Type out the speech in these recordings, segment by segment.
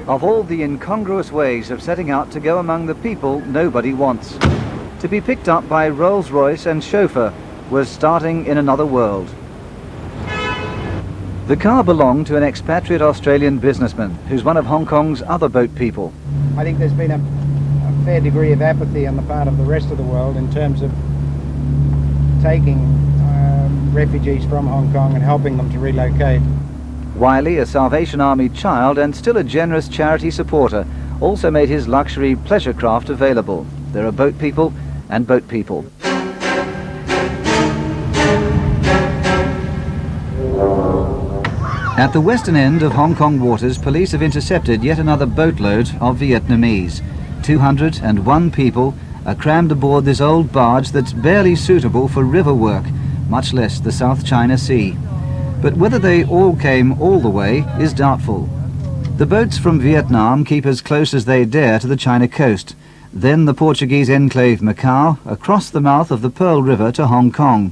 of all the incongruous ways of setting out to go among the people nobody wants. To be picked up by Rolls-Royce and chauffeur was starting in another world. The car belonged to an expatriate Australian businessman who's one of Hong Kong's other boat people. I think there's been a fair degree of apathy on the part of the rest of the world in terms of taking refugees from Hong Kong and helping them to relocate. Wiley, a Salvation Army child and still a generous charity supporter, also made his luxury pleasure craft available. There are boat people and boat people. At the western end of Hong Kong waters, police have intercepted yet another boatload of Vietnamese. 201 people are crammed aboard this old barge that's barely suitable for river work, much less the South China Sea. But whether they all came all the way is doubtful. The boats from Vietnam keep as close as they dare to the China coast, then the Portuguese enclave Macau, across the mouth of the Pearl River to Hong Kong.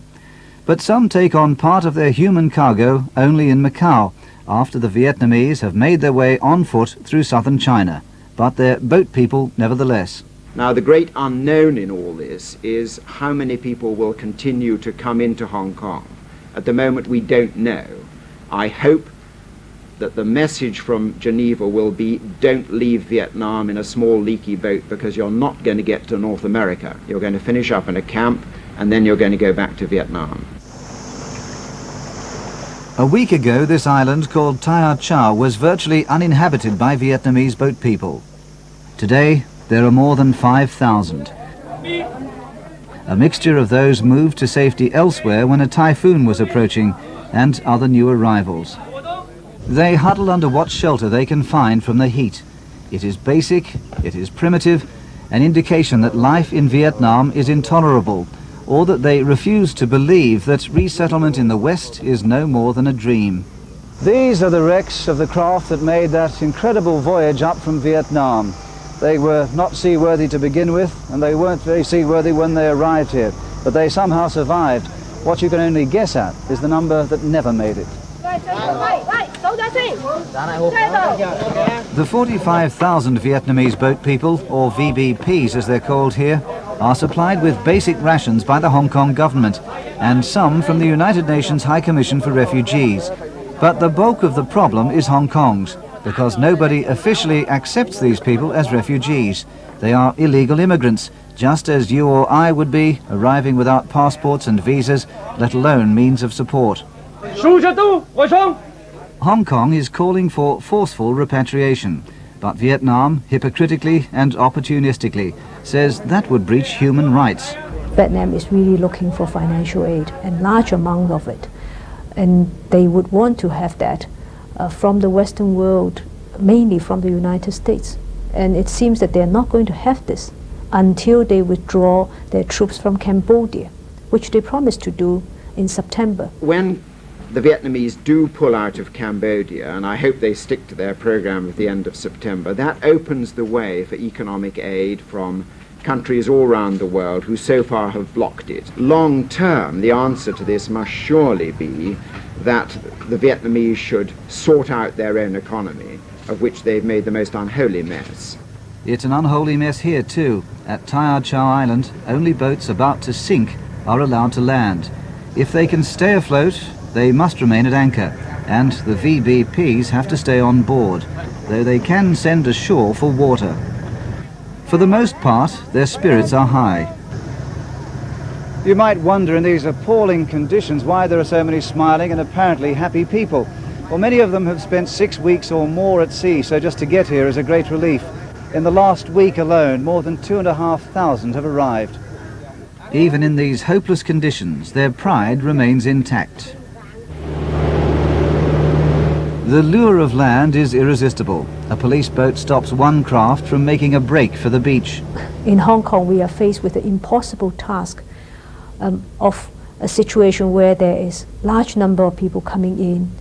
But some take on part of their human cargo only in Macau, after the Vietnamese have made their way on foot through southern China. But they're boat people nevertheless. Now, the great unknown in all this is how many people will continue to come into Hong Kong. At the moment, we don't know. I hope that the message from Geneva will be, don't leave Vietnam in a small leaky boat, because you're not going to get to North America. You're going to finish up in a camp, and then you're going to go back to Vietnam. A week ago, this island called Tai Chau was virtually uninhabited by Vietnamese boat people. Today, there are more than 5,000. A mixture of those moved to safety elsewhere when a typhoon was approaching, and other new arrivals. They huddle under what shelter they can find from the heat. It is basic, it is primitive, an indication that life in Vietnam is intolerable, or that they refuse to believe that resettlement in the West is no more than a dream. These are the wrecks of the craft that made that incredible voyage up from Vietnam. They were not seaworthy to begin with, and they weren't very seaworthy when they arrived here, but they somehow survived. What you can only guess at is the number that never made it. The 45,000 Vietnamese boat people, or VBPs as they're called here, are supplied with basic rations by the Hong Kong government, and some from the United Nations High Commission for Refugees. But the bulk of the problem is Hong Kong's, because nobody officially accepts these people as refugees. They are illegal immigrants, just as you or I would be, arriving without passports and visas, let alone means of support. Hong Kong is calling for forceful repatriation, but Vietnam, hypocritically and opportunistically, says that would breach human rights. Vietnam is really looking for financial aid, and large amount of it. And they would want to have that from the Western world, mainly from the United States. And it seems that they're not going to have this until they withdraw their troops from Cambodia, which they promised to do in September. When the Vietnamese do pull out of Cambodia, and I hope they stick to their program at the end of September, that opens the way for economic aid from countries all around the world who so far have blocked it. Long term, the answer to this must surely be that the Vietnamese should sort out their own economy, of which they've made the most unholy mess. It's an unholy mess here too. At Tai Chau Island, only boats about to sink are allowed to land. If they can stay afloat, they must remain at anchor, and the VBPs have to stay on board, though they can send ashore for water. For the most part, their spirits are high. You might wonder in these appalling conditions why there are so many smiling and apparently happy people. Well, many of them have spent 6 weeks or more at sea, so just to get here is a great relief. In the last week alone, more than 2,500 have arrived. Even in these hopeless conditions, their pride remains intact. The lure of land is irresistible. A police boat stops one craft from making a break for the beach. In Hong Kong, we are faced with the impossible task of a situation where there is large number of people coming in.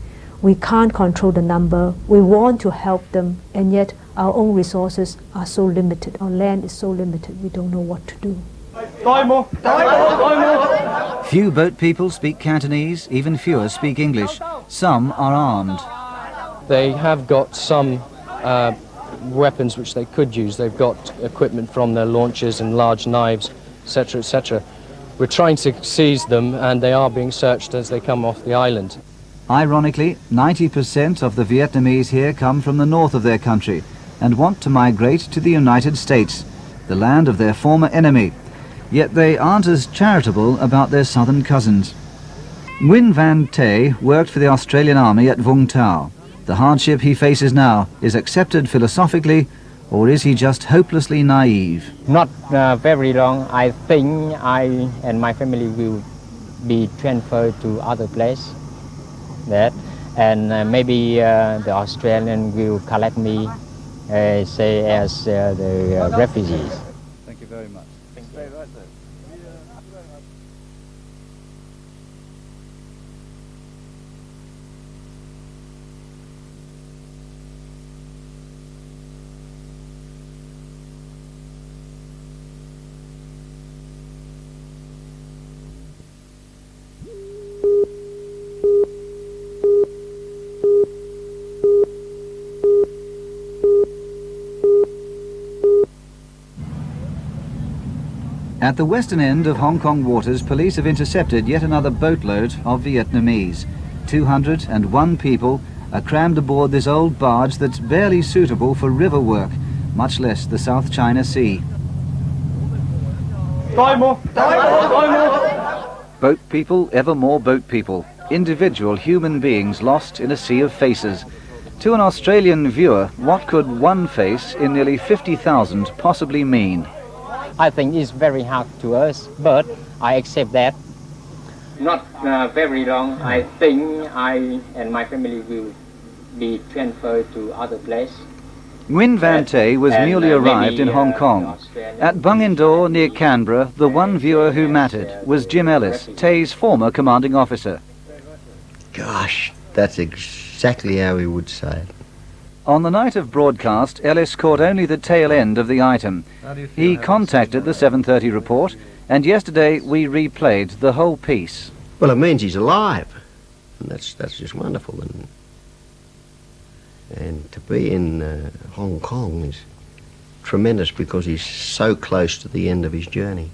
We can't control the number. We want to help them, and yet our own resources are so limited. Our land is so limited, we don't know what to do. Few boat people speak Cantonese, even fewer speak English. Some are armed. They have got some weapons which they could use. They've got equipment from their launchers and large knives, etc., etc. We're trying to seize them, and they are being searched as they come off the island. Ironically, 90% of the Vietnamese here come from the north of their country and want to migrate to the United States, the land of their former enemy. Yet they aren't as charitable about their southern cousins. Nguyen Van Tay worked for the Australian Army at Vung Tau. The hardship he faces now is accepted philosophically, or is he just hopelessly naive? Not very long. I think I and my family will be transferred to other place. And maybe the Australian will collect me, say, as the refugees. Thank you very much. Stay right there. At the western end of Hong Kong waters, police have intercepted yet another boatload of Vietnamese. 201 people are crammed aboard this old barge that's barely suitable for river work, much less the South China Sea. Boat people, ever more boat people. Individual human beings lost in a sea of faces. To an Australian viewer, what could one face in nearly 50,000 possibly mean? I think it's very hard to us, but I accept that. Not very long. I think I and my family will be transferred to other place. Nguyen Van Tay was newly arrived in Hong Kong. At Bungindor near Canberra, the one viewer who mattered was Jim Ellis, Tay's former commanding officer. Gosh, that's exactly how he would say it. On the night of broadcast, Ellis caught only the tail end of the item. He contacted the 7:30 report, and yesterday we replayed the whole piece. Well, it means he's alive, and that's just wonderful. And to be in Hong Kong is tremendous because he's so close to the end of his journey.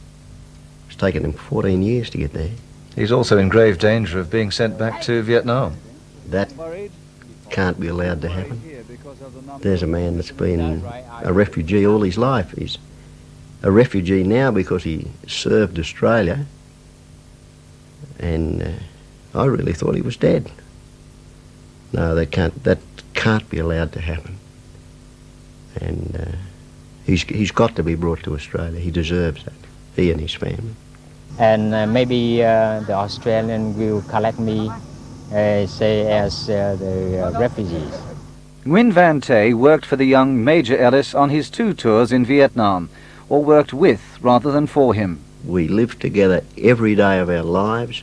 It's taken him 14 years to get there. He's also in grave danger of being sent back to Vietnam. That can't be allowed to happen. There's a man that's been a refugee all his life. He's a refugee now because he served Australia, and I really thought he was dead. No, that can't be allowed to happen. And he's got to be brought to Australia. He deserves that, he and his family. And maybe the Australian will collect me, say, as the refugees. Nguyen Van Tay worked for the young Major Ellis on his 2 tours in Vietnam, or worked with rather than for him. We lived together every day of our lives.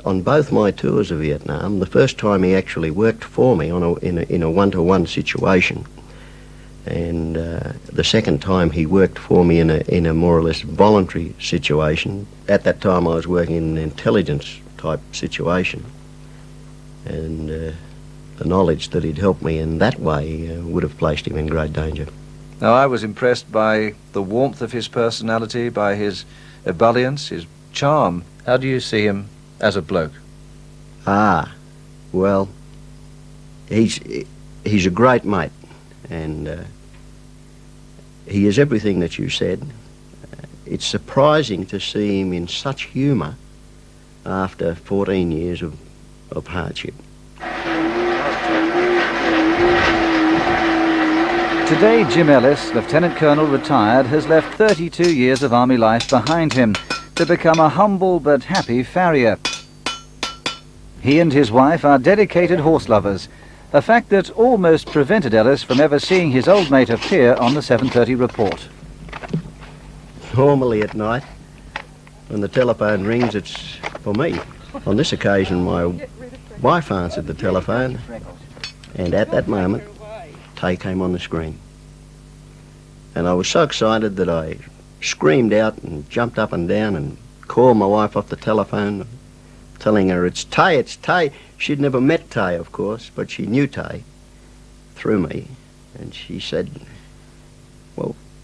On both my tours of Vietnam, the first time he actually worked for me in a one-to-one situation, and the second time he worked for me in a more or less voluntary situation. At that time I was working in an intelligence type situation, and the knowledge that he'd helped me in that way would have placed him in great danger. Now, I was impressed by the warmth of his personality, by his ebullience, his charm. How do you see him as a bloke? Well, he's a great mate, and he is everything that you said. It's surprising to see him in such humour after 14 years of hardship. Today, Jim Ellis, Lieutenant Colonel retired, has left 32 years of Army life behind him to become a humble but happy farrier. He and his wife are dedicated horse lovers, a fact that almost prevented Ellis from ever seeing his old mate appear on the 7:30 report. Normally at night, when the telephone rings, it's for me. On this occasion, my wife answered the telephone, and at that moment, Tay came on the screen. And I was so excited that I screamed out and jumped up and down and called my wife off the telephone, telling her, it's Tay, it's Tay. She'd never met Tay, of course, but she knew Tay through me. And she said,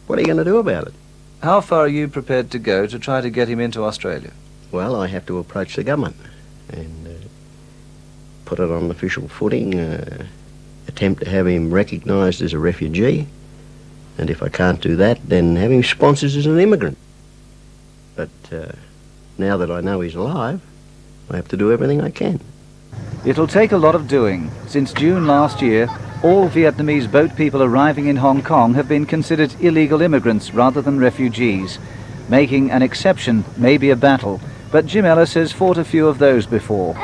What are you going to do about it? How far are you prepared to go to try to get him into Australia? Well, I have to approach the government and put it on official footing, attempt to have him recognised as a refugee, and if I can't do that, then have him sponsored as an immigrant. But now that I know he's alive, I have to do everything I can. It'll take a lot of doing. Since June last year, all Vietnamese boat people arriving in Hong Kong have been considered illegal immigrants rather than refugees. Making an exception may be a battle, but Jim Ellis has fought a few of those before.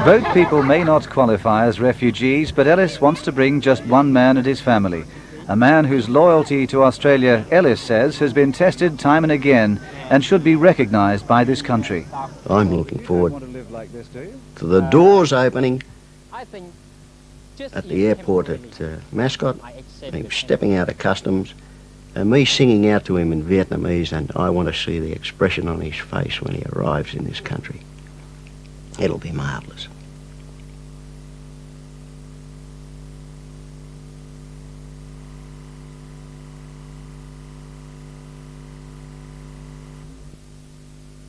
Boat people may not qualify as refugees, but Ellis wants to bring just one man and his family. A man whose loyalty to Australia, Ellis says, has been tested time and again and should be recognised by this country. I'm looking forward to the doors opening at the airport at Mascot, him stepping out of customs, and me singing out to him in Vietnamese, and I want to see the expression on his face when he arrives in this country. It'll be marvellous.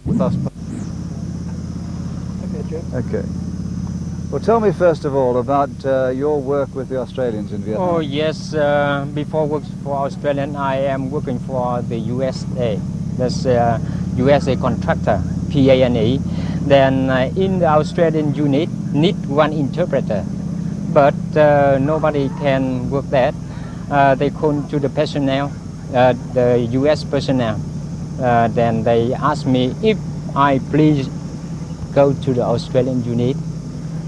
With us. Okay. Well, tell me first of all about your work with the Australians in Vietnam. Oh yes, before working for Australian, I am working for the USA. That's USA contractor, PANE. Then in the Australian unit, need one interpreter, but nobody can work that. They call to the personnel, the US personnel. Then they asked me if I please go to the Australian unit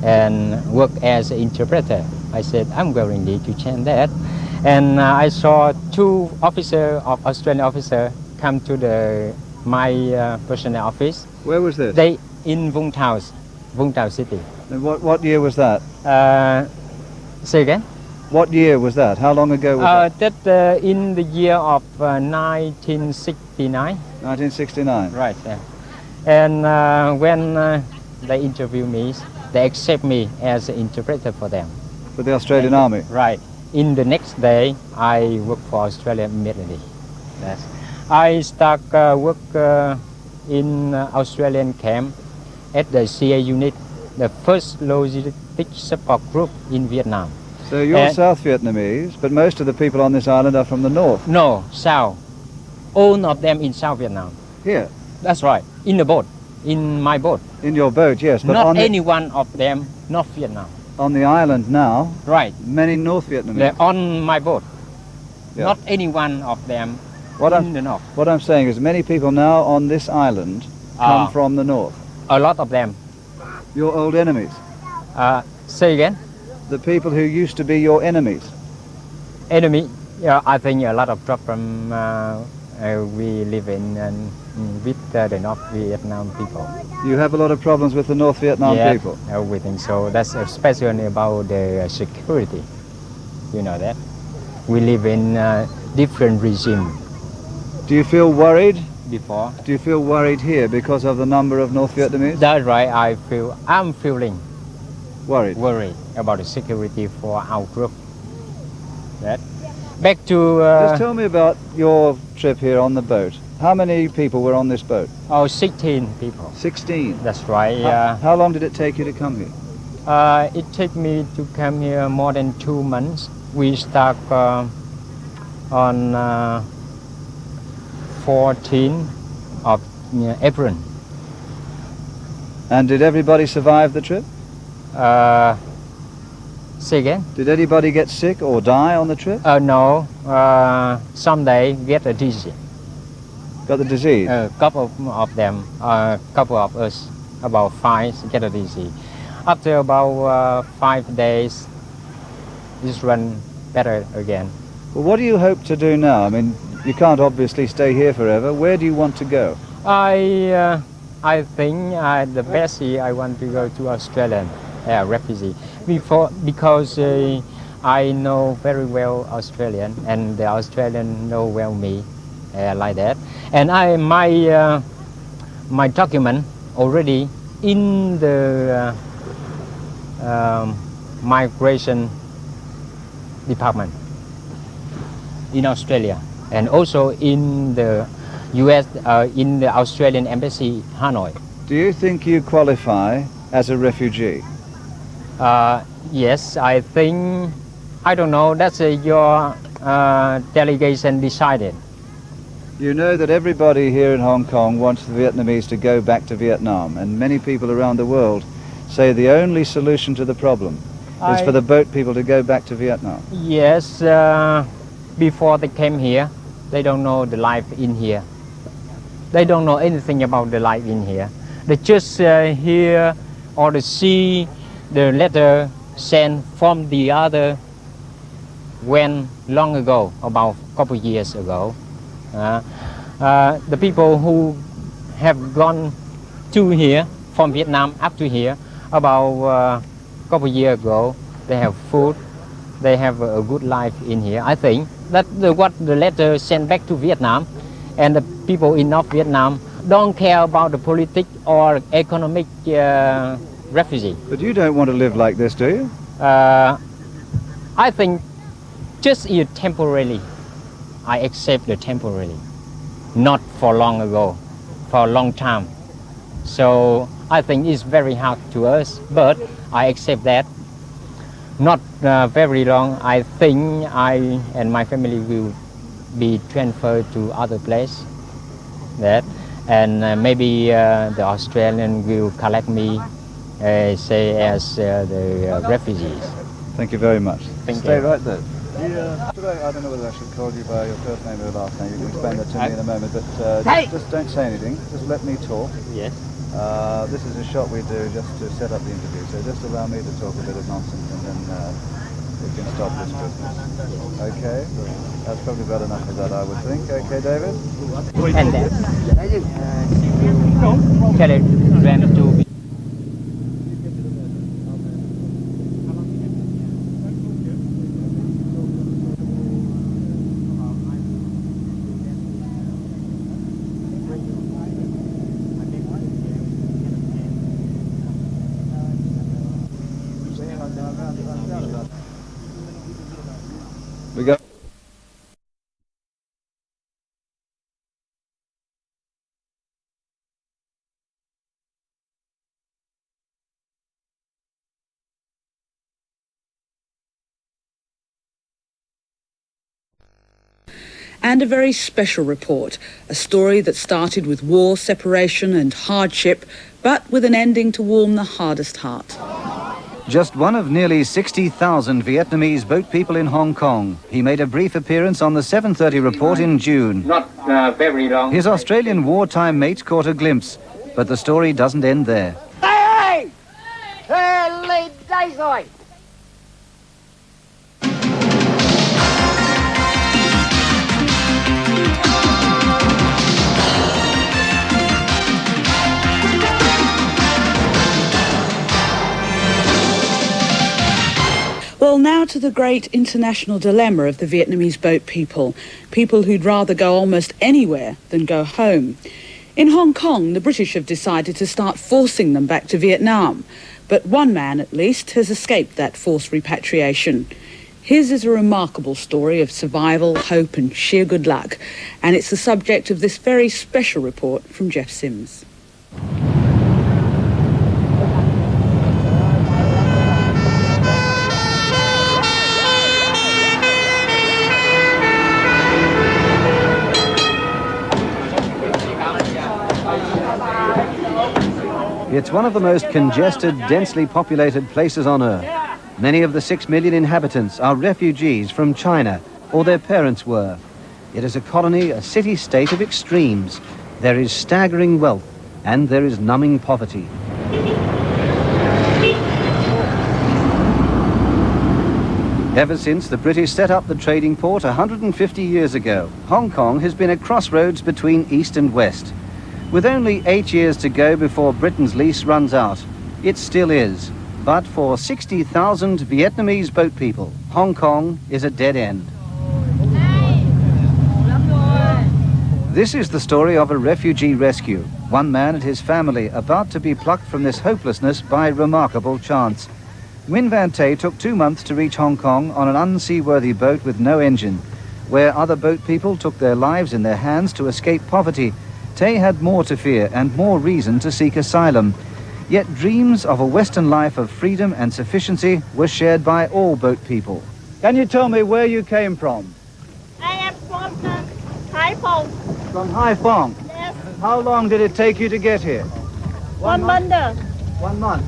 and work as an interpreter. I said I'm willing to change that. And I saw two officers of Australian officer come to my personnel office. Where was this? They in Vung Tau City. And what year was that? Say again? What year was that? How long ago was that? That in the year of 1969. 1969. Right. Yeah. And when they interview me, they accept me as an interpreter for them. For the Australian Army? Right. In the next day, I work for Australia immediately. Yes. I start work in Australian camp at the CA unit, the first logistic support group in Vietnam. So you're South Vietnamese, but most of the people on this island are from the north? No, South. All of them in South Vietnam. Here? That's right. In the boat. In my boat. In your boat, yes. But not any one of them, North Vietnam. On the island now, right? Many North Vietnamese. They're on my boat. Yeah. Not any one of them in the north. What I'm saying is many people now on this island come from the north. A lot of them. Your old enemies? Say again? The people who used to be your enemies. Enemy? Yeah, I think a lot of problem we live in and with the North Vietnam people. You have a lot of problems with the North Vietnam people? Yeah, we think so. That's especially about the security. You know that. We live in a different regime. Do you feel worried? Before. Do you feel worried here because of the number of North Vietnamese? That's right. I'm feeling worried about the security for our group. That. Back to... Just tell me about your trip here on the boat. How many people were on this boat? Oh, 16 people. 16? That's right. How long did it take you to come here? It took me to come here more than 2 months. We start on 14th of April. And did everybody survive the trip? Say again? Did anybody get sick or die on the trip? No. Someday get a disease. Got the disease? A couple of them, couple of us, about 5 get a disease. After about 5 days, this run better again. Well, what do you hope to do now? I mean, you can't obviously stay here forever. Where do you want to go? I think the best is I want to go to Australia, refugee. Because I know very well Australian, and the Australian know well me, like that. And my document already in the migration department. in Australia and also in the US, in the Australian Embassy, Hanoi. Do you think you qualify as a refugee? Yes, I think, I don't know, that's your delegation decided. You know that everybody here in Hong Kong wants the Vietnamese to go back to Vietnam, and many people around the world say the only solution to the problem is for the boat people to go back to Vietnam. Yes, before they came here, they don't know the life in here. They don't know anything about the life in here. They just hear or they see the letter sent from the other when long ago, about a couple of years ago. The people who have gone to here, from Vietnam up to here, about a couple of years ago, they have food, they have a good life in here. I think that what the letter sent back to Vietnam, and the people in North Vietnam don't care about the politics or economic refugee. But you don't want to live like this, do you? I think just here temporarily. I accept the temporarily, not for long ago, for a long time. So I think it's very hard to us, but I accept that. Not very long, I think I and my family will be transferred to other place. That, and maybe the Australian will collect me, say as the refugees. Thank you very much. Stay you. right there. I don't know whether I should call you by your first name or last name. You can explain that to me in a moment, but just don't say anything. Just let me talk. Yes. This is a shot we do just to set up the interview, so just allow me to talk a bit of nonsense and then we can stop this business. Okay? That's probably about enough of that, I would think. Okay, David? And then telegram to We go. And a very special report, a story that started with war, separation and hardship, but with an ending to warm the hardest heart. Just one of nearly 60,000 Vietnamese boat people in Hong Kong. He made a brief appearance on the 7:30 report in June. not very long. His Australian wartime mates caught a glimpse, but the story doesn't end there. Hey! Hey, lead daisy! Well, now to the great international dilemma of the Vietnamese boat people, people who'd rather go almost anywhere than go home. In Hong Kong, the British have decided to start forcing them back to Vietnam, but one man at least has escaped that forced repatriation. His is a remarkable story of survival, hope and sheer good luck, and it's the subject of this very special report from Jeff Sims. It's one of the most congested, densely populated places on Earth. Many of the 6 million inhabitants are refugees from China, or their parents were. It is a colony, a city-state of extremes. There is staggering wealth, and there is numbing poverty. Ever since the British set up the trading port 150 years ago, Hong Kong has been a crossroads between East and West. With only 8 years to go before Britain's lease runs out, it still is. But for 60,000 Vietnamese boat people, Hong Kong is a dead end. This is the story of a refugee rescue. One man and his family about to be plucked from this hopelessness by remarkable chance. Win Van Tay took 2 months to reach Hong Kong on an unseaworthy boat with no engine. Where other boat people took their lives in their hands to escape poverty, Tay had more to fear and more reason to seek asylum. Yet dreams of a Western life of freedom and sufficiency were shared by all boat people. Can you tell me where you came from? I am from Haiphong. From Haiphong? Yes. How long did it take you to get here? 1 month. 1 month.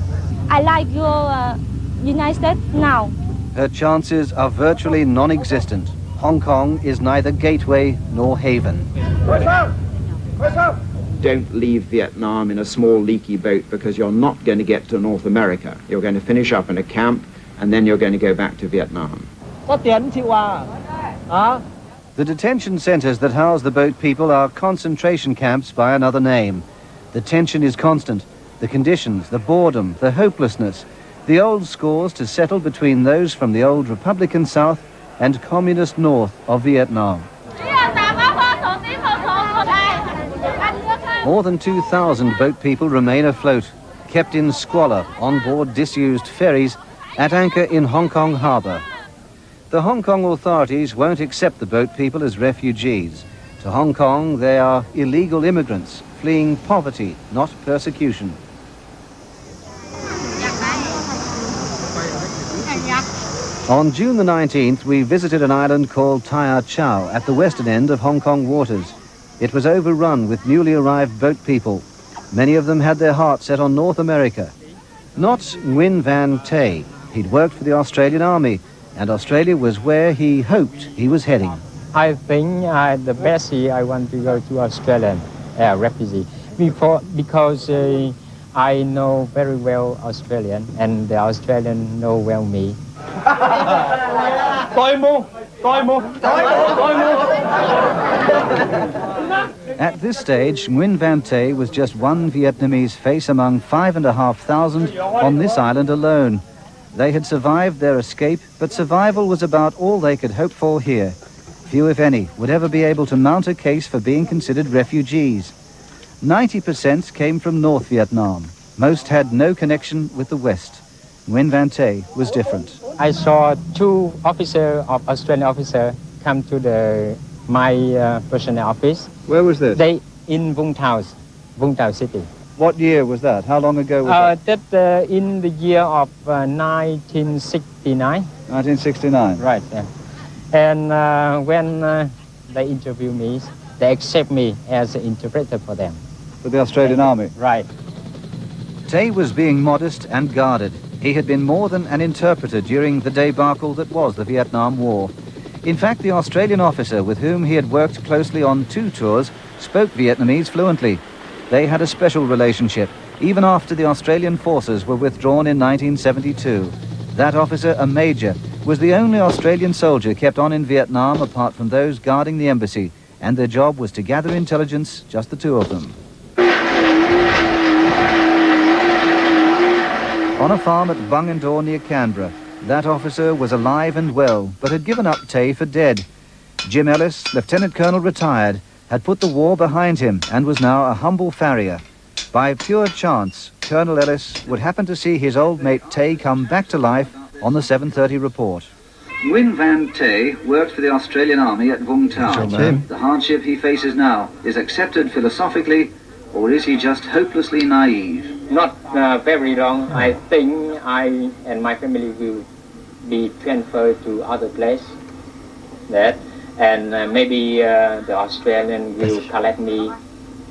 I like your United States now. Her chances are virtually non-existent. Hong Kong is neither gateway nor haven. Don't leave Vietnam in a small leaky boat because you're not going to get to North America. You're going to finish up in a camp and then you're going to go back to Vietnam. The detention centres that house the boat people are concentration camps by another name. The tension is constant. The conditions, the boredom, the hopelessness, the old scores to settle between those from the old Republican South and Communist North of Vietnam. More than 2,000 boat people remain afloat, kept in squalor on board disused ferries at anchor in Hong Kong harbour. The Hong Kong authorities won't accept the boat people as refugees. To Hong Kong, they are illegal immigrants fleeing poverty, not persecution. On June the 19th, we visited an island called Tai Chau at the western end of Hong Kong waters. It was overrun with newly arrived boat people. Many of them had their hearts set on North America. Not Nguyen Van Tay. He'd worked for the Australian Army, and Australia was where he hoped he was heading. I think the best year I want to go to Australia, refugee, because I know very well Australian, and the Australian know well me. At this stage, Nguyen Van Tay was just one Vietnamese face among 5,500 on this island alone. They had survived their escape, but survival was about all they could hope for here. Few, if any, would ever be able to mount a case for being considered refugees. 90% came from North Vietnam. Most had no connection with the West. Nguyen Van Tay was different. I saw 2 officers of Australian officer come to my personnel office. Where was this? They in Vung Tau City. What year was that? How long ago was that? That in the year of 1969. 1969. Right. Yeah. And when they interview me, they accept me as an interpreter for them. For the Australian Army? Right. Tay was being modest and guarded. He had been more than an interpreter during the debacle that was the Vietnam War. In fact, the Australian officer with whom he had worked closely on 2 tours spoke Vietnamese fluently. They had a special relationship, even after the Australian forces were withdrawn in 1972. That officer, a major, was the only Australian soldier kept on in Vietnam apart from those guarding the embassy, and their job was to gather intelligence, just the 2 of them. On a farm at Bungendore near Canberra, that officer was alive and well, but had given up Tay for dead. Jim Ellis, Lieutenant Colonel retired, had put the war behind him and was now a humble farrier. By pure chance, Colonel Ellis would happen to see his old mate Tay come back to life on the 7:30 report. Nguyen Van Tay worked for the Australian Army at Vung Tau. The hardship he faces now is accepted philosophically, or is he just hopelessly naive? Not very long. I think I and my family will be transferred to other place. And maybe the Australian will collect me,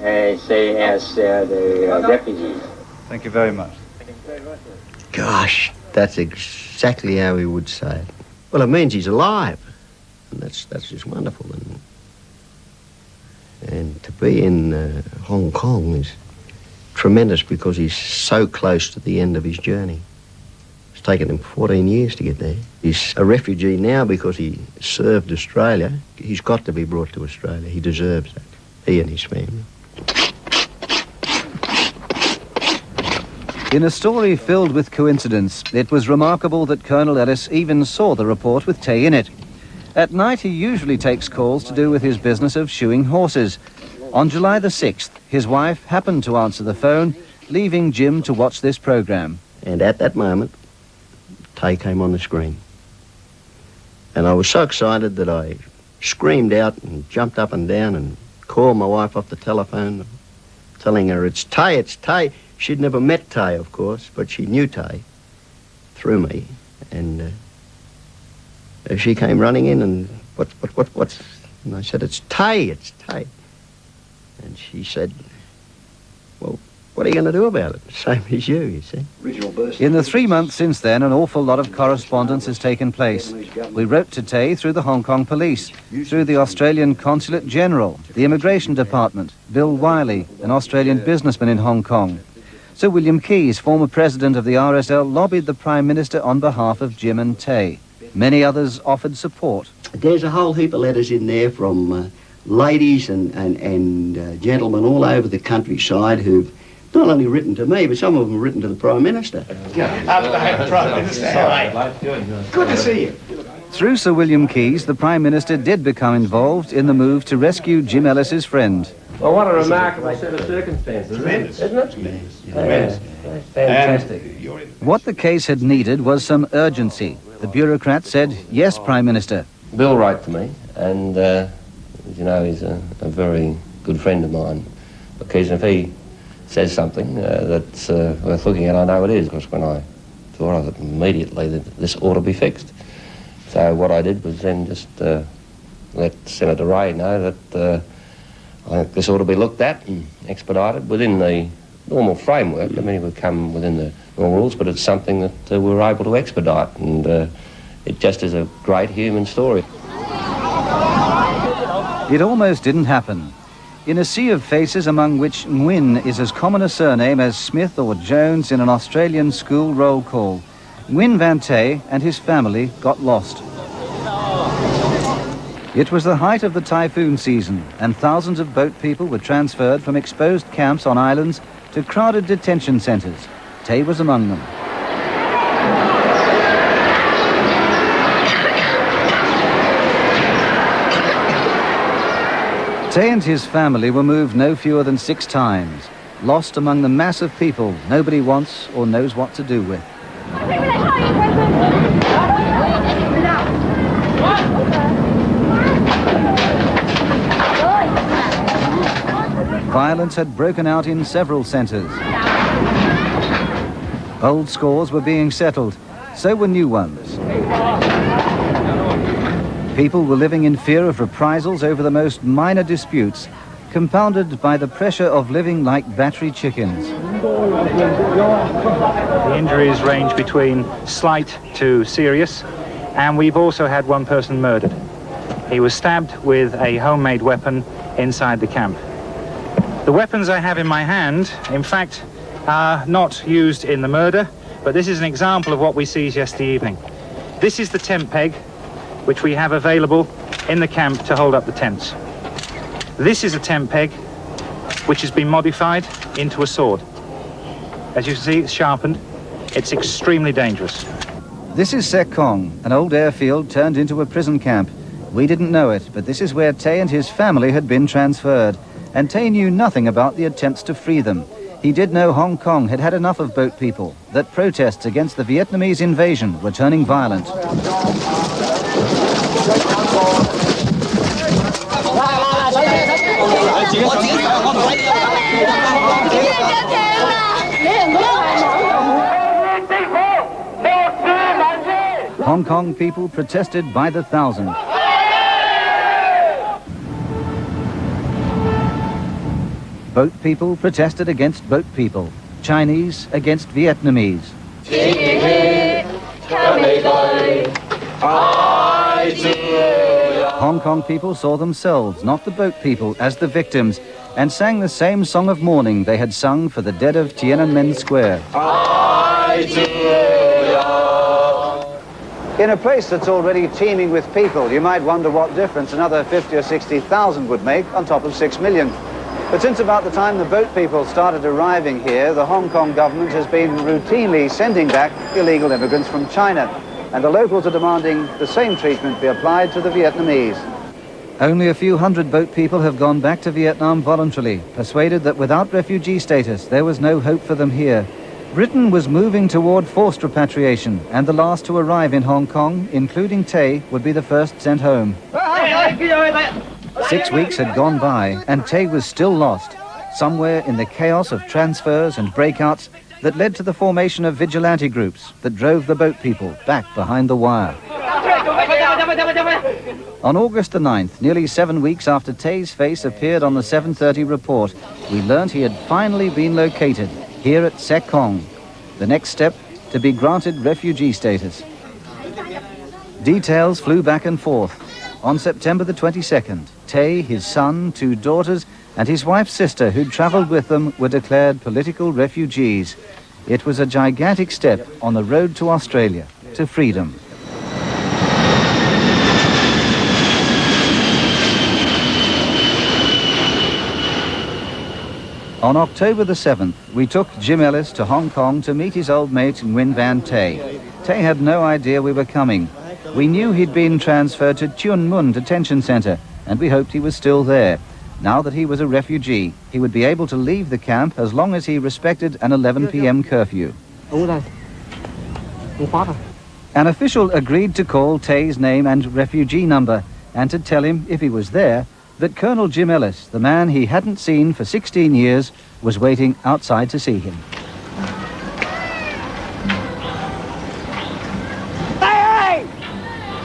say, as the refugees. Thank you very much. Gosh, that's exactly how he would say it. Well, it means he's alive, and that's just wonderful. And to be in Hong Kong is tremendous because he's so close to the end of his journey. It's taken him 14 years to get there. He's a refugee now because he served Australia. He's got to be brought to Australia. He deserves that, he and his family. In a story filled with coincidence, it was remarkable that Colonel Ellis even saw the report with Tay in it. At night, he usually takes calls to do with his business of shoeing horses. On July the 6th, his wife happened to answer the phone, leaving Jim to watch this program. And at that moment, Tay came on the screen. And I was so excited that I screamed out and jumped up and down and called my wife off the telephone, telling her, it's Tay, it's Tay. She'd never met Tay, of course, but she knew Tay through me. And she came running in and, what's... And I said, it's Tay, it's Tay. And she said, well, what are you going to do about it? Same as you see. In the 3 months since then, an awful lot of correspondence has taken place. We wrote to Tay through the Hong Kong police, through the Australian Consulate General, the Immigration Department, Bill Wiley, an Australian businessman in Hong Kong. Sir William Keyes, former president of the RSL, lobbied the Prime Minister on behalf of Jim and Tay. Many others offered support. There's a whole heap of letters in there from ladies and gentlemen all over the countryside who've not only written to me, but some of them have written to the Prime Minister. Prime Minister. Good to see you. Through Sir William Keyes, the Prime Minister did become involved in the move to rescue Jim Ellis's friend. Well, what a remarkable set of circumstances, isn't it? Tremendous. Fantastic. What the case had needed was some urgency. The bureaucrat said, yes, Prime Minister. Bill wrote to me, and, as you know, he's a very good friend of mine. Because if he says something that's worth looking at, I know it is, because when I thought of it immediately that this ought to be fixed. So what I did was then just let Senator Ray know that I think this ought to be looked at and expedited within the normal framework. I mean, it would come within the normal rules, but it's something that we were able to expedite, and it just is a great human story. It almost didn't happen. In a sea of faces among which Nguyen is as common a surname as Smith or Jones in an Australian school roll call, Nguyen Van Tay and his family got lost. It was the height of the typhoon season, and thousands of boat people were transferred from exposed camps on islands to crowded detention centres. Tay was among them. Tay and his family were moved no fewer than 6 times, lost among the mass of people nobody wants or knows what to do with. Violence had broken out in several centres. Old scores were being settled, so were new ones. People were living in fear of reprisals over the most minor disputes, compounded by the pressure of living like battery chickens. The injuries range between slight to serious, and we've also had one person murdered. He was stabbed with a homemade weapon inside the camp. The weapons I have in my hand, in fact, are not used in the murder, but this is an example of what we seized yesterday evening. This is the tent peg, which we have available in the camp to hold up the tents. This is a tent peg, which has been modified into a sword. As you can see, it's sharpened. It's extremely dangerous. This is Sek Kong, an old airfield turned into a prison camp. We didn't know it, but this is where Tay and his family had been transferred. And Tay knew nothing about the attempts to free them. He did know Hong Kong had had enough of boat people, that protests against the Vietnamese invasion were turning violent. Hong Kong people protested by the thousand. Boat people protested against boat people, Chinese against Vietnamese. Hong Kong people saw themselves, not the boat people, as the victims, and sang the same song of mourning they had sung for the dead of Tiananmen Square. In a place that's already teeming with people, you might wonder what difference another 50 or 60,000 would make on top of 6 million. But since about the time the boat people started arriving here, the Hong Kong government has been routinely sending back illegal immigrants from China, and the locals are demanding the same treatment be applied to the Vietnamese. Only a few hundred boat people have gone back to Vietnam voluntarily, persuaded that without refugee status there was no hope for them here. Britain was moving toward forced repatriation, and the last to arrive in Hong Kong, including Tay, would be the first sent home. 6 weeks had gone by, and Tay was still lost, somewhere in the chaos of transfers and breakouts that led to the formation of vigilante groups that drove the boat people back behind the wire. On August the 9th, nearly 7 weeks after Tay's face appeared on the 7:30 report, we learnt he had finally been located here at Sekong. The next step, to be granted refugee status. Details flew back and forth. On September the 22nd, Tay, his son, 2 daughters, and his wife's sister, who'd travelled with them, were declared political refugees. It was a gigantic step on the road to Australia, to freedom. On October the 7th, we took Jim Ellis to Hong Kong to meet his old mate Nguyen Van Tay. Tay had no idea we were coming. We knew he'd been transferred to Chun Mun Detention Centre, and we hoped he was still there. Now that he was a refugee, he would be able to leave the camp as long as he respected an 11 p.m. curfew. An official agreed to call Tay's name and refugee number, and to tell him, if he was there, that Colonel Jim Ellis, the man he hadn't seen for 16 years, was waiting outside to see him. Hey!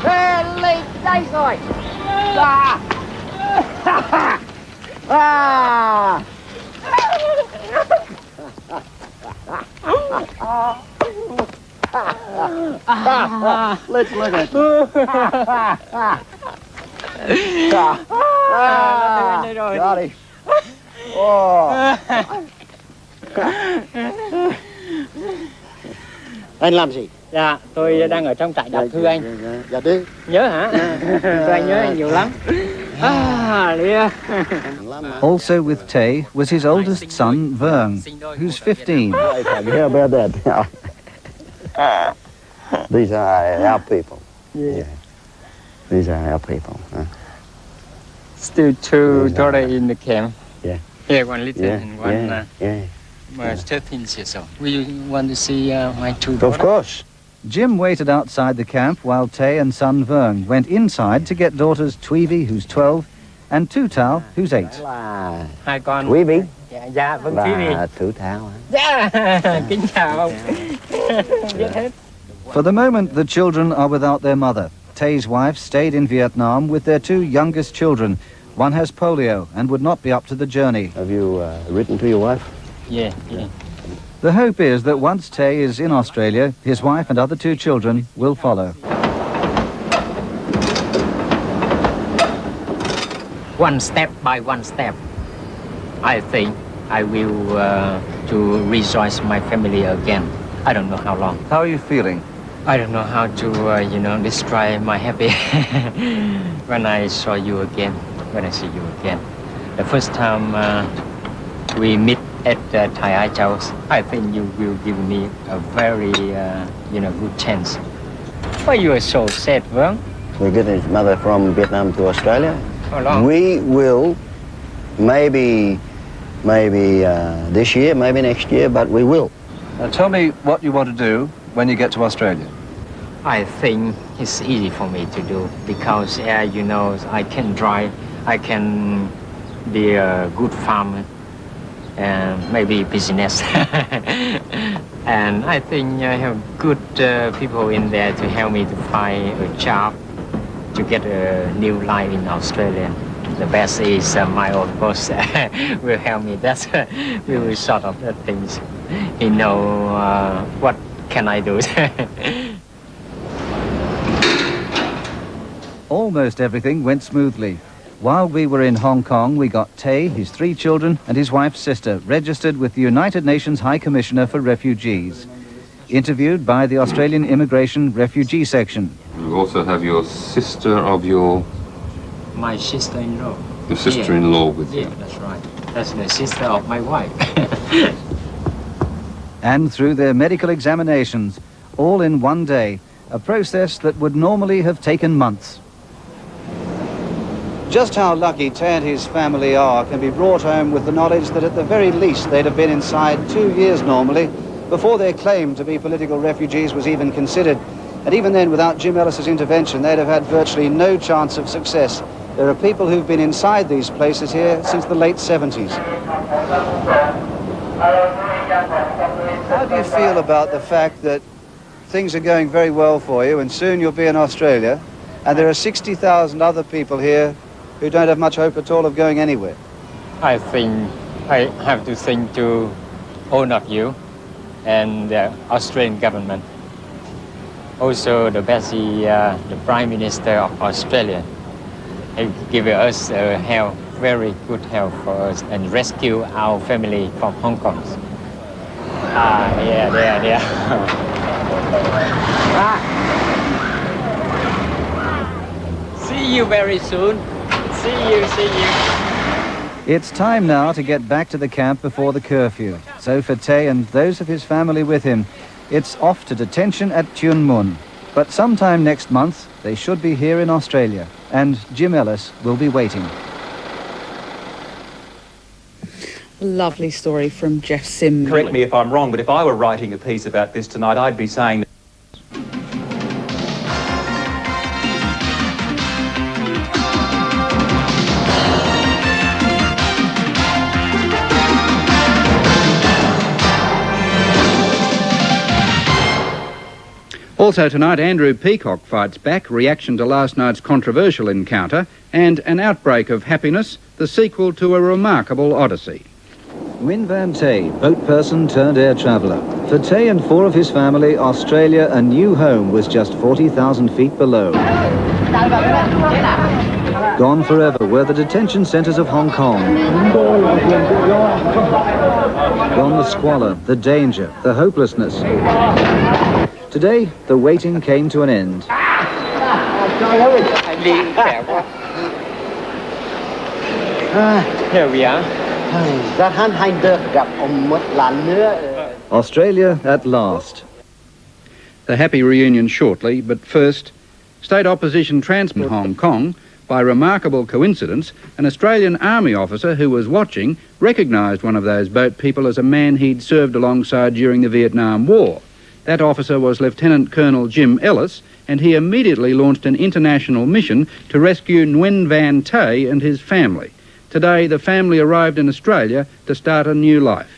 Hey, leave đây rồi. Let's look at Got him. Oh. Anh làm gì? Dạ, tôi đang ở trong trại đạp thưa anh. Dạ đi. Nhớ hả? Tôi anh nhớ anh nhiều lắm. Also with Tay was his oldest son, Vern, who's 15. How about that? These are our people. Yeah. These are our people. Still 2 daughters in the camp. Yeah. Here, one little and one 13 years old. We want to see my 2 daughters. Of course. Jim waited outside the camp while Tay and son Vern went inside to get daughters Tweevy, who's 12, and Tu Tao, who's 8. Hai con. Tweevy. Dạ, vâng, Tweevy. Tu Tao. Dạ, kính chào ông. Biết hết. For the moment, the children are without their mother. Tay's wife stayed in Vietnam with their 2 youngest children. One has polio and would not be up to the journey. Have you written to your wife? Yeah. The hope is that once Tay is in Australia, his wife and other 2 children will follow. One step by one step, I think I will to rejoice my family again. I don't know how long. How are you feeling? I don't know how to, describe my happy when I saw you again, when I see you again. The first time we meet at Thai House, I think you will give me a very, good chance. Why you are so sad, Vern? We're getting his mother from Vietnam to Australia. How long? We will, maybe this year, maybe next year, but we will. Now tell me what you want to do when you get to Australia. I think it's easy for me to do because, I can drive, I can be a good farmer, and maybe business. And I think I have good people in there to help me to find a job, to get a new life in Australia. The best is my old boss will help me. That's we will sort of the things. He know what can I do. Almost everything went smoothly. While we were in Hong Kong, we got Tay, his 3 children, and his wife's sister registered with the United Nations High Commissioner for Refugees. Interviewed by the Australian Immigration Refugee Section. You also have your sister of your... My sister-in-law. Your sister-in-law with you. Yeah, that's right. That's the sister of my wife. And through their medical examinations, all in one day, a process that would normally have taken months. Just how lucky Tay and his family are can be brought home with the knowledge that at the very least they'd have been inside 2 years normally, before their claim to be political refugees was even considered. And even then, without Jim Ellis's intervention, they'd have had virtually no chance of success. There are people who've been inside these places here since the late 70s. How do you feel about the fact that things are going very well for you and soon you'll be in Australia and there are 60,000 other people here who don't have much hope at all of going anywhere? I think I have to thank to all of you and the Australian government. Also the Prime Minister of Australia. He gave us help, very good help for us and rescue our family from Hong Kong. Yeah. See you very soon. See you. It's time now to get back to the camp before the curfew. So for Tay and those of his family with him, it's off to detention at Tuen Mun. But sometime next month, they should be here in Australia, and Jim Ellis will be waiting. Lovely story from Jeff Sims. Correct me if I'm wrong, but if I were writing a piece about this tonight, I'd be saying that also tonight, Andrew Peacock fights back, reaction to last night's controversial encounter, and an outbreak of happiness, the sequel to a remarkable odyssey. Nguyen Van Tay, boat person turned air traveller. For Tay and 4 of his family, Australia, a new home, was just 40,000 feet below. Gone forever were the detention centres of Hong Kong. Gone the squalor, the danger, the hopelessness. Today, the waiting came to an end. Here we are. Australia at last. The happy reunion shortly, but first, state opposition transport in Hong Kong. By remarkable coincidence, an Australian Army officer who was watching recognised one of those boat people as a man he'd served alongside during the Vietnam War. That officer was Lieutenant Colonel Jim Ellis, and he immediately launched an international mission to rescue Nguyen Van Tay and his family. Today, the family arrived in Australia to start a new life.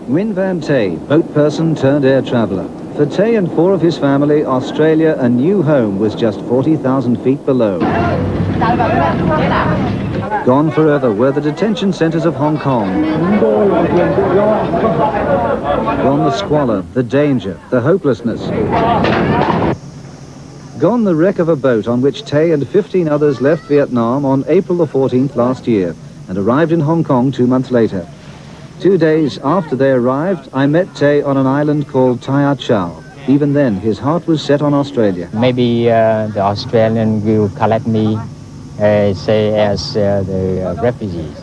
Nguyen Van Tay, boat person turned air traveller. For Tay and 4 of his family, Australia, a new home, was just 40,000 feet below. Gone forever were the detention centres of Hong Kong. Gone the squalor, the danger, the hopelessness. Gone the wreck of a boat on which Tay and 15 others left Vietnam on April the 14th last year and arrived in Hong Kong 2 months later. 2 days after they arrived, I met Tay on an island called Tai Chau. Even then, his heart was set on Australia. Maybe the Australian will collect me, say, as the refugees.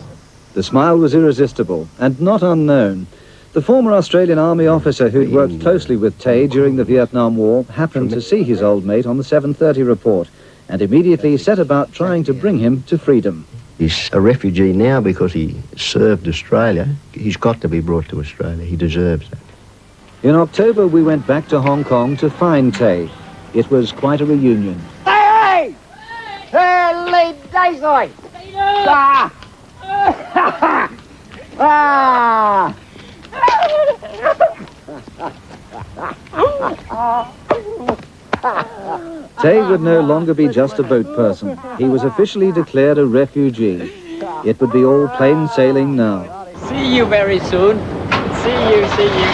The smile was irresistible and not unknown. The former Australian Army officer who'd worked closely with Tay during the Vietnam War happened to see his old mate on the 7:30 report and immediately set about trying to bring him to freedom. He's a refugee now because he served Australia. He's got to be brought to Australia. He deserves that. In October, we went back to Hong Kong to find Tay. It was quite a reunion. Hey! Hey, late days, oi! Ah! Ah! Tay would no longer be just a boat person. He was officially declared a refugee. It would be all plain sailing now. See you very soon. See you.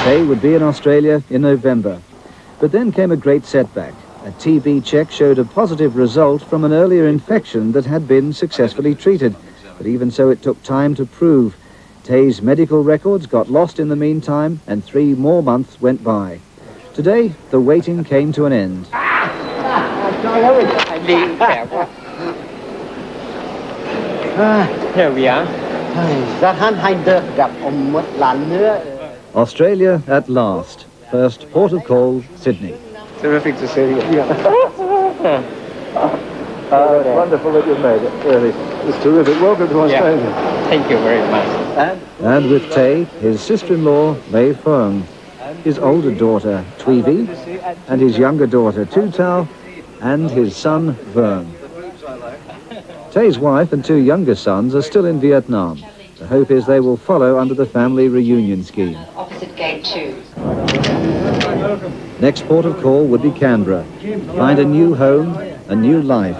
Tay would be in Australia in November. But then came a great setback. A TB check showed a positive result from an earlier infection that had been successfully treated. But even so, it took time to prove. Tay's medical records got lost in the meantime, and 3 more months went by. Today, the waiting came to an end. Here we are. Australia at last. First port of call, Sydney. Terrific to see you. Wonderful that you've made it, really. It's terrific. Welcome to Australia. Thank you very much. And with Tay, his sister-in-law, Mei Feng, his older daughter, Tui Vi, and his younger daughter, Tu Tao, and his son, Vern. Tay's wife and two younger sons are still in Vietnam. The hope is they will follow under the family reunion scheme. Opposite gate 2. Next port of call would be Canberra. Find a new home, a new life.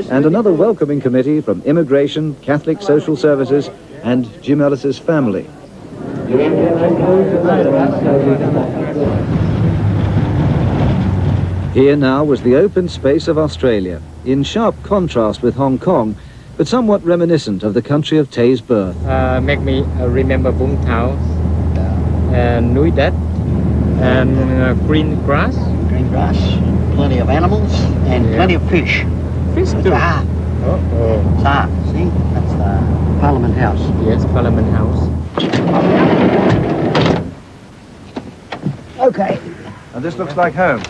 And another welcoming committee from Immigration, Catholic Social Services, and Jim Ellis's family. Here now was the open space of Australia, in sharp contrast with Hong Kong, but somewhat reminiscent of the country of Tay's birth. Make me remember Vũng Tàu and núi đất and green grass. Green grass, plenty of animals, and plenty of fish. Fish too. See, that's the Parliament House. Yes, Parliament House. Okay. And this looks like home.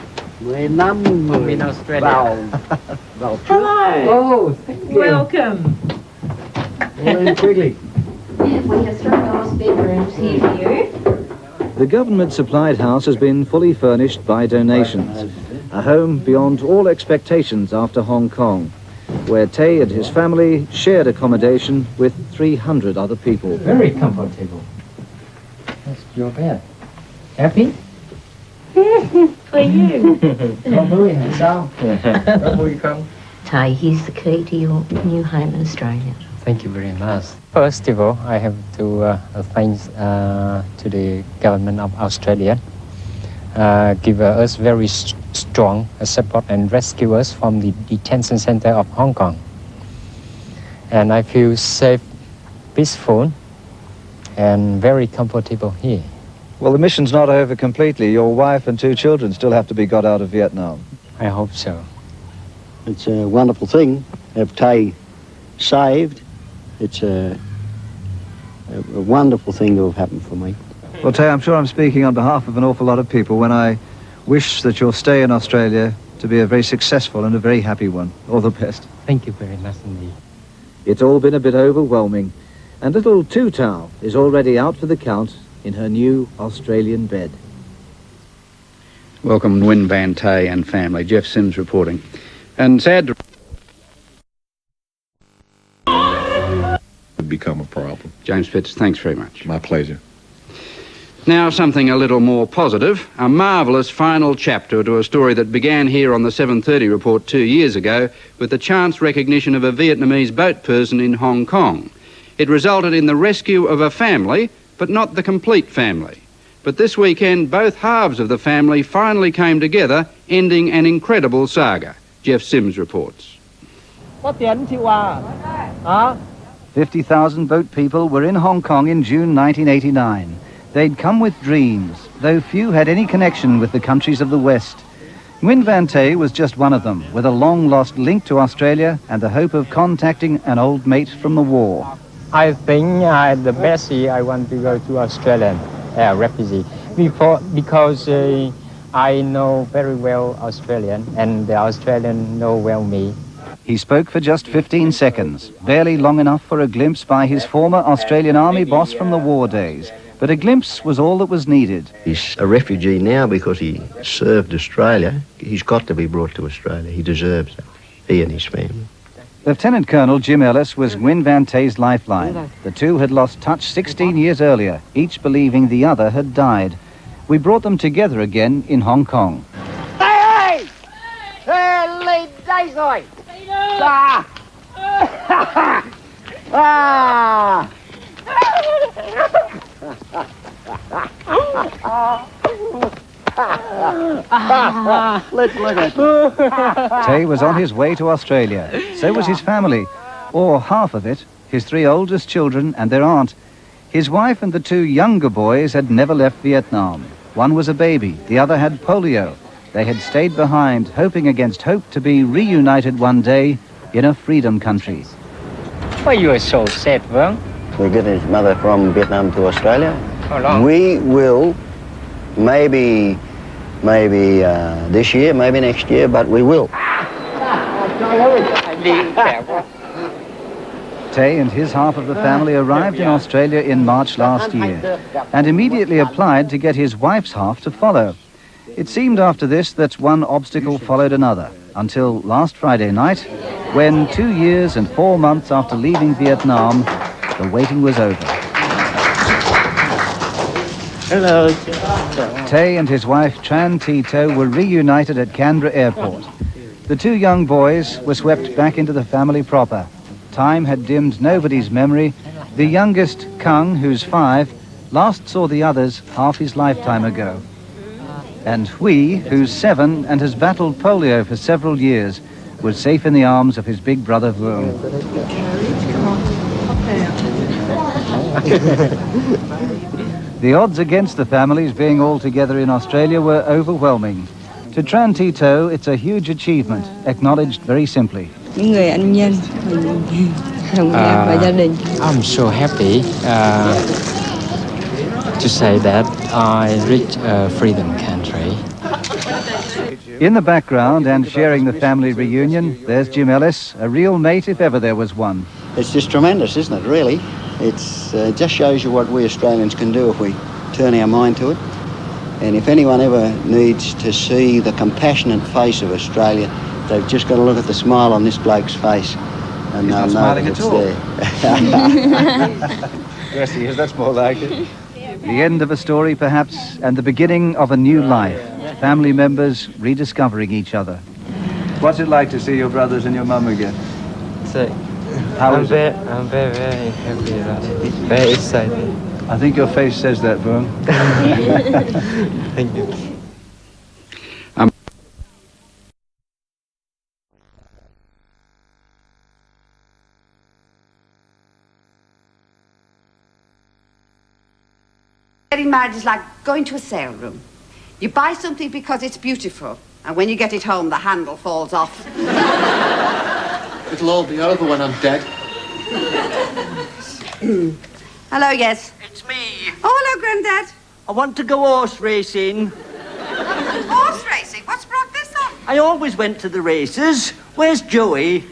I'm in Australia. Well, Hello. Oh, thank you. Welcome. quickly. We have 3 nice bedrooms here for you. The government-supplied house has been fully furnished by donations. A home beyond all expectations after Hong Kong, where Tay and his family shared accommodation with 300 other people. Very comfortable. That's your bed. Happy? For you. Có vui hả sao? Có vui không? Tay, here's the key to your new home in Australia. Thank you very much. First of all, I have to thank to the government of Australia. Give us very strong support and rescue us from the detention center of Hong Kong. And I feel safe, peaceful, and very comfortable here. Well, the mission's not over completely. Your wife and 2 children still have to be got out of Vietnam. I hope so. It's a wonderful thing to have Tay saved. It's a wonderful thing to have happened for me. Well, Tay, I'm sure I'm speaking on behalf of an awful lot of people when I wish that your stay in Australia to be a very successful and a very happy one. All the best. Thank you very much indeed. It's all been a bit overwhelming, and little Tu Tao is already out for the count in her new Australian bed. Welcome, Nguyen Van Tay and family. Jeff Sims reporting. And sad to become a problem. James Pitts, thanks very much. My pleasure. Now something a little more positive, a marvellous final chapter to a story that began here on the 7:30 report 2 years ago with the chance recognition of a Vietnamese boat person in Hong Kong. It resulted in the rescue of a family, but not the complete family. But this weekend, both halves of the family finally came together, ending an incredible saga. Jeff Sims reports. 50,000 boat people were in Hong Kong in June 1989. They'd come with dreams, though few had any connection with the countries of the West. Nguyen Van Tay was just one of them, with a long-lost link to Australia and the hope of contacting an old mate from the war. I think the best year I want to go to Australia, refugee, because I know very well Australian, and the Australian know well me. He spoke for just 15 seconds, barely long enough for a glimpse by his former Australian Army boss from the war days. But a glimpse was all that was needed. He's a refugee now because he served Australia. He's got to be brought to Australia. He deserves that, he and his family. Lieutenant Colonel Jim Ellis was Nguyen Van Tay's lifeline. The two had lost touch 16 years earlier, each believing the other had died. We brought them together again in Hong Kong. Hey! Hey, days oi! Ah! Ah! Let's look at it. Tay was on his way to Australia. So was his family, or half of it, his 3 oldest children and their aunt. His wife and the 2 younger boys had never left Vietnam. One was a baby, the other had polio. They had stayed behind, hoping against hope to be reunited one day in a freedom country. Why you are so sad, Vern? We're getting his mother from Vietnam to Australia. How long? We will, maybe this year, maybe next year, but we will. Tay and his half of the family arrived in Australia in March last year and immediately applied to get his wife's half to follow. It seemed after this that one obstacle followed another, until last Friday night, when 2 years and 4 months after leaving Vietnam, the waiting was over. Hello. Tay and his wife Tran Thi To were reunited at Canberra Airport. The two young boys were swept back into the family proper. Time had dimmed nobody's memory. The youngest, Kung, who's 5, last saw the others half his lifetime ago. And Hui, who's 7 and has battled polio for several years, was safe in the arms of his big brother Vuong. The odds against the families being all together in Australia were overwhelming. To Tran Thi To, it's a huge achievement, acknowledged very simply. I'm so happy to say that I reached a freedom country. In the background and sharing the family reunion, there's Jim Ellis, a real mate if ever there was one. It's just tremendous, isn't it, really? It just shows you what we Australians can do if we turn our mind to it. And if anyone ever needs to see the compassionate face of Australia, they've just got to look at the smile on this bloke's face and they'll know that it's there. Yes, he is. That's more like it. The end of a story, perhaps, and the beginning of a new life. Family members rediscovering each other. What's it like to see your brothers and your mum again? I'm very happy about it. Very excited. I think your face says that, Vuong. Thank you. Getting married is like going to a sale room. You buy something because it's beautiful, and when you get it home, the handle falls off. It'll all be over when I'm dead. Hello, yes. It's me. Oh, hello, Grandad. I want to go horse racing. Horse racing? What's brought this on? I always went to the races. Where's Joey?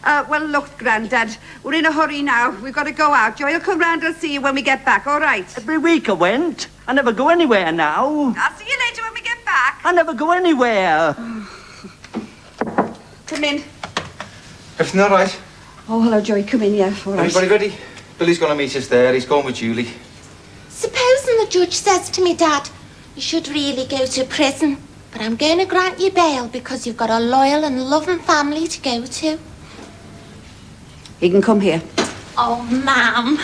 Well, look, Grandad, we're in a hurry now. We've got to go out. Joey will come round and see you when we get back, all right? Every week I went. I never go anywhere now. I'll see you later when we get back. I never go anywhere. Come in. Everything all right? Oh, hello, Joey. Come in, yeah. All right. Everybody ready? Billy's going to meet us there. He's going with Julie. Supposing the judge says to me, Dad, you should really go to prison, but I'm going to grant you bail because you've got a loyal and loving family to go to. He can come here. Oh, Ma'am.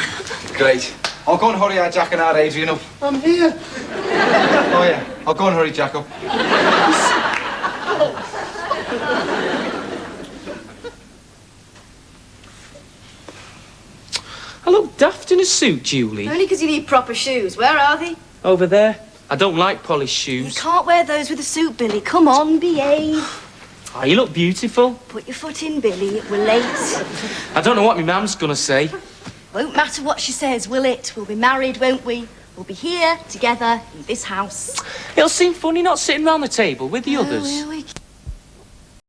Great. I'll go and hurry our Jack and our Adrian up. I'm here. Oh, yeah. I'll go and hurry Jack up. I look daft in a suit, Julie. Only because you need proper shoes. Where are they? Over there. I don't like polished shoes. You can't wear those with a suit, Billy. Come on, behave. Oh, you look beautiful. Put your foot in, Billy. We're late. I don't know what my mum's gonna say. Won't matter what she says, will it? We'll be married, won't we? We'll be here, together, in this house. It'll seem funny not sitting round the table with the others. Will we?